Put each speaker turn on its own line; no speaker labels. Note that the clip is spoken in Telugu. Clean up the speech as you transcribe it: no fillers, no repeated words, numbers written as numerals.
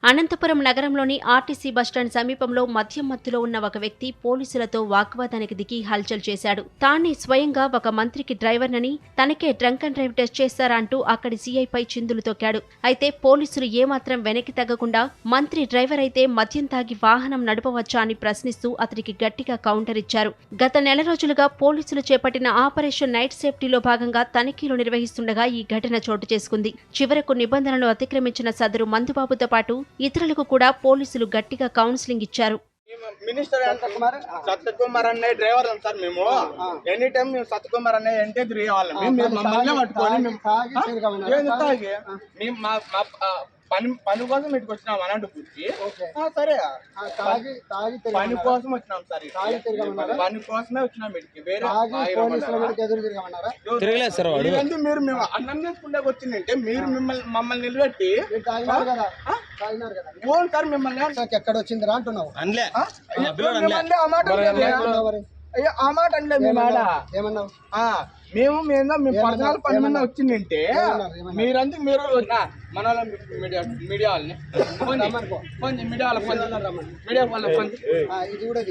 అనంతపురం నగరంలోని ఆర్టీసీ బస్టాండ్ సమీపంలో మద్యం మత్తులో ఉన్న ఒక వ్యక్తి పోలీసులతో వాగ్వాదానికి దిగి హల్చల్ చేశాడు. తానే స్వయంగా ఒక మంత్రికి డ్రైవర్నని, తనకే డ్రంక్ అండ్ డ్రైవ్ టెస్ట్ చేస్తారా అంటూ అక్కడి సీఐపై చిందులు తొక్కాడు. అయితే పోలీసులు ఏమాత్రం వెనక్కి తగ్గకుండా మంత్రి డ్రైవర్ అయితే మద్యం తాగి వాహనం నడపవచ్చా అని ప్రశ్నిస్తూ అతనికి గట్టిగా కౌంటర్ ఇచ్చారు. గత నెల రోజులుగా పోలీసులు చేపట్టిన ఆపరేషన్ నైట్ సేఫ్టీలో భాగంగా తనిఖీలు నిర్వహిస్తుండగా ఈ ఘటన చోటు చేసుకుంది. చివరకు నిబంధనలు అతిక్రమించిన సదరు మందుబాబుతో పాటు ఇతరులకు కూడా పోలీసులు గట్టిగా కౌన్సిలింగ్ ఇచ్చారు.
మినిస్టర్ సత్యకుమార్ అనే డ్రైవర్ సార్ మేము ఎనీ టైం మేము సత్యకుమార్ అనే అంటే తిరిగేవాళ్ళం. మమ్మల్ని పట్టుకొని పని కోసం ఇటుకు వచ్చినాం అనంతపూర్కి. సరే పని కోసం వచ్చినాం సార్, పని కోసమే వచ్చినాం ఇటుకి. వేరే
తిరగలేదు సార్.
మీరు మేము అన్నం చేసుకుంటే వచ్చిందంటే మీరు మమ్మల్ని నిలబెట్టి ఓన్ సార్ మిమ్మల్ని
ఎక్కడ వచ్చిందిరా అంటున్నావు.
ఆ మాట అంటే మేము
ఏమన్నావు?
మేము పర్సనల్ పని మీద వచ్చిందంటే మీరందుకు మీరు మన మీడియా వాళ్ళని మీడియా వాళ్ళ ఇది కూడా